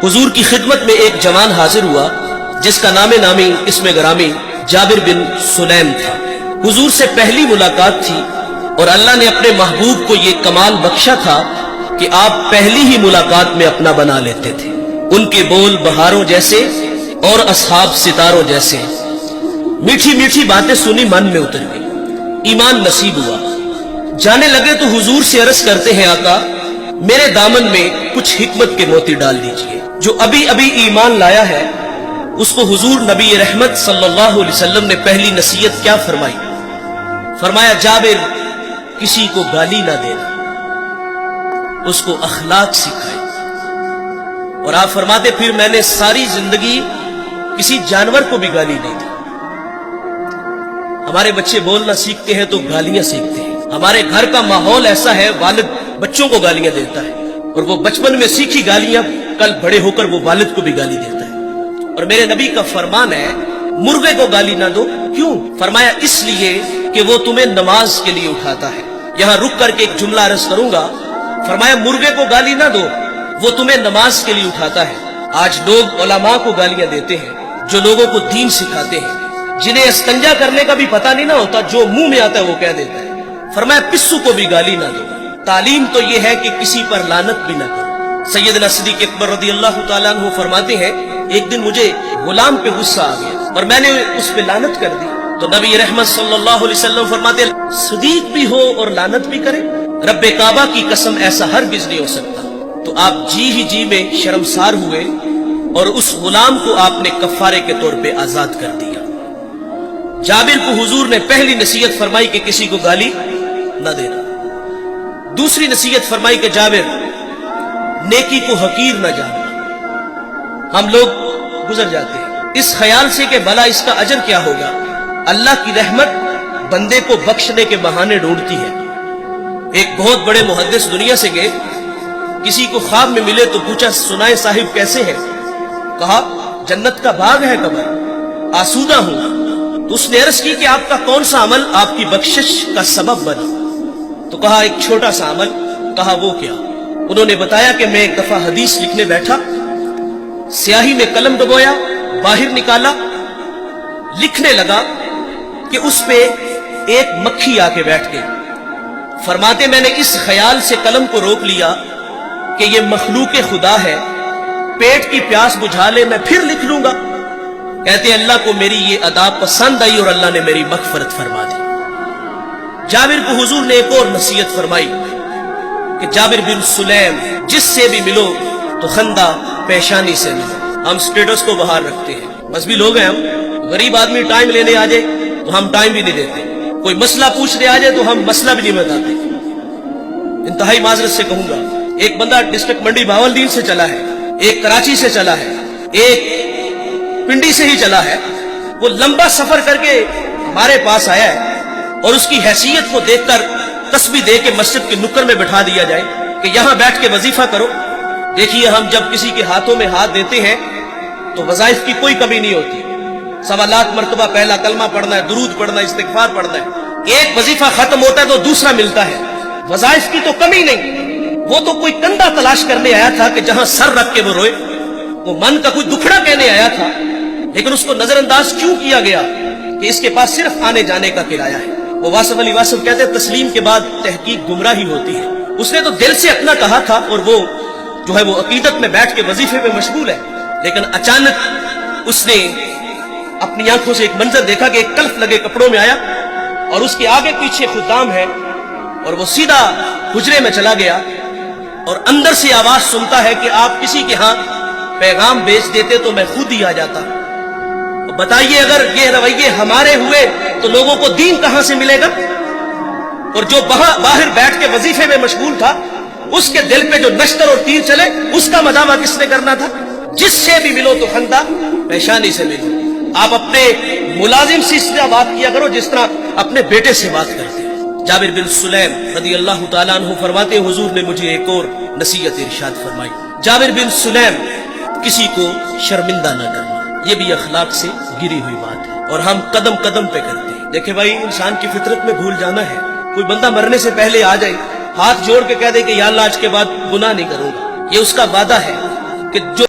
हुजूर की खिदमत में एक जवान हाजिर हुआ जिसका नामे नामी इसमें गरामी जाबिर बिन सुलैम था। हुजूर से पहली मुलाकात थी और अल्लाह ने अपने महबूब को ये कमाल बख्शा था कि आप पहली ही मुलाकात में अपना बना लेते थे। उनके बोल बहारों जैसे और असहाब सितारों जैसे। मीठी मीठी बातें सुनी मन में उतर गई, ईमान नसीब हुआ। जाने लगे तो हुजूर से अर्ज करते हैं, आका मेरे दामन में कुछ हिकमत के मोती डाल दीजिए। जो अभी अभी ईमान लाया है उसको हुजूर नबी रहमत सल्लल्लाहु अलैहि वसल्लम ने पहली नसीहत क्या फरमाई? फरमाया, जाबिर किसी को गाली ना देना, उसको अखलाक सिखाए। और आप फरमाते, फिर मैंने सारी जिंदगी किसी जानवर को भी गाली नहीं दी। हमारे बच्चे बोलना सीखते हैं तो गालियां सीखते हैं। हमारे घर का माहौल ऐसा है, वालिद बच्चों को गालियां देता है और वो बचपन में सीखी गालियां कल बड़े होकर वो वालिद को भी गाली देता है। और मेरे नबी का फरमान है, मुर्गे को गाली ना दो। क्यों? फरमाया, इसलिए कि वो तुम्हें नमाज के लिए उठाता है। यहां रुक करके एक जुमला अर्ज करूंगा। फरमाया, मुर्गे को गाली ना दो, वो तुम्हें नमाज के लिए उठाता है। आज लोग उलमा को गालियां देते हैं, जो लोगों को दीन सिखाते हैं, जिन्हें इस्तंजा करने का भी पता नहीं ना होता, जो मुंह में आता है वो कह देता है। फरमाया, पिस्सू को भी गाली ना दो। तालीम तो ये है कि किसी पर लानत भी ना करो। सैयदना सिद्दीक़ अकबर रज़ियल्लाहु ताला अन्हु फरमाते हैं, एक दिन मुझे गुलाम पे गुस्सा आ गया और मैंने उस पे लानत कर दी। तो नबी रहमत सल्लल्लाहु अलैहि वसल्लम फरमाते, सिद्दीक़ भी हो और लानत भी करे? रब्बे काबा की कसम, ऐसा हरगिज़ नहीं हो सकता। तो आप जी ही जी में शर्मसार हुए और उस गुलाम को आपने कफारे के तौर पे आजाद कर दिया। जाबिर को हुजूर ने पहली नसीहत फरमाई कि किसी को गाली न देना। दूसरी नसीहत फरमाई कि जाबिर नेकी को हकीर न जानना। हम लोग गुजर जाते हैं इस ख्याल से कि भला इसका अजर क्या होगा। अल्लाह की रहमत बंदे को बख्शने के बहाने ढूंढती है। एक बहुत बड़े मुहद्दिस दुनिया से गए, किसी को ख्वाब में मिले तो पूछा, सुनाए साहिब कैसे हैं? कहा, जन्नत का बाग है कबर, आसूदा हूं। तो उसने अर्ज की कि आपका कौन सा अमल आपकी बख्शिश का सबब बना? तो कहा, एक छोटा सा अमल। कहा, वो क्या? उन्होंने बताया कि मैं एक दफा हदीस लिखने बैठा, स्याही में कलम डुबोया, बाहर निकाला, लिखने लगा कि उस पे एक मक्खी आके बैठ गई। फरमाते, मैंने इस ख्याल से कलम को रोक लिया कि ये मखलूक खुदा है, पेट की प्यास बुझा ले, मैं फिर लिख लूंगा। कहते अल्लाह को मेरी ये अदा पसंद आई और अल्लाह ने मेरी मगफरत फरमा दी। जाबिर को हुजूर ने एक और नसीहत फरमाई कि जाबिर बिन सुलैम, जिससे भी मिलो तो खंदा पेशानी से मिलो। हम स्टेटस को बाहर रखते हैं, मजहबी लोग हैं हम। गरीब आदमी टाइम लेने आ जाए तो हम टाइम भी नहीं देते, कोई मसला पूछने आ जाए तो हम मसला भी नहीं बताते। इंतहाई माजरत से कहूंगा, एक बंदा डिस्ट्रिक्ट मंडी भावलदीन से चला है, एक कराची से चला है, एक पिंडी से ही चला है। वो लंबा सफर करके हमारे पास आया है और उसकी हैसियत को देखकर तस्बीह दे के मस्जिद के नुक्कर में बिठा दिया जाए कि यहां बैठ के वजीफा करो। देखिए, हम जब किसी के हाथों में हाथ देते हैं तो वज़ाइफ की कोई कमी नहीं होती। 1.25 लाख मरतबा पहला कलमा पढ़ना है, दुरूद पढ़ना है, इस्तिग़फ़ार पढ़ना है। एक वजीफा खत्म होता है तो दूसरा मिलता है। वज़ाइफ की तो कमी नहीं। वो तो कोई कंधा तलाश करने आया था कि जहां सर रख के वो रोए। वो मन का कोई दुखड़ा कहने आया था, लेकिन उसको नजरअंदाज क्यों किया गया कि इसके पास सिर्फ आने जाने का किराया है। वो वासिफ अली वासिफ कहते हैं, तस्लीम के बाद तहकीक गुमराही होती है। उसने तो दिल से अपना कहा था और वो जो है वो अकीदत में बैठ के वजीफे में मशगूल है, लेकिन अचानक उसने अपनी आंखों से एक मंजर देखा कि एक कल्फ लगे कपड़ों में आया और उसके आगे पीछे खुदाम है और वो सीधा हुजरे में चला गया और अंदर से आवाज सुनता है कि आप किसी के यहां पैगाम भेज देते तो मैं खुद ही आ जाता। बताइए, अगर ये रवैये हमारे हुए तो लोगों को दीन कहां से मिलेगा? और जो बाहर बैठ के वजीफे में मशगूल था, उसके दिल पे जो नश्तर और तीर चले, उसका मदावा किसने करना था? जिससे भी मिलो तो खंदा पेशानी से मिलो। आप अपने मुलाजिम से इस तरह बात किया करो जिस तरह अपने बेटे से बात करते हैं। जाबिर बिन सुलैम रज़ियल्लाहु ताला अन्हु फरमाते हैं, हुजूर ने मुझे एक और नसीहत इरशाद फरमाई। जाबिर बिन सुलैम, किसी को शर्मिंदा न करना, ये भी अखलाक से गिरी हुई बात है और हम कदम कदम पे करते हैं। देखे भाई, इंसान की फितरत में भूल जाना है। कोई बंदा मरने से पहले आ जाए, हाथ जोड़ के कह दे कि या अल्लाह आज के बाद गुनाह नहीं करूंगा, ये उसका वादा है कि जो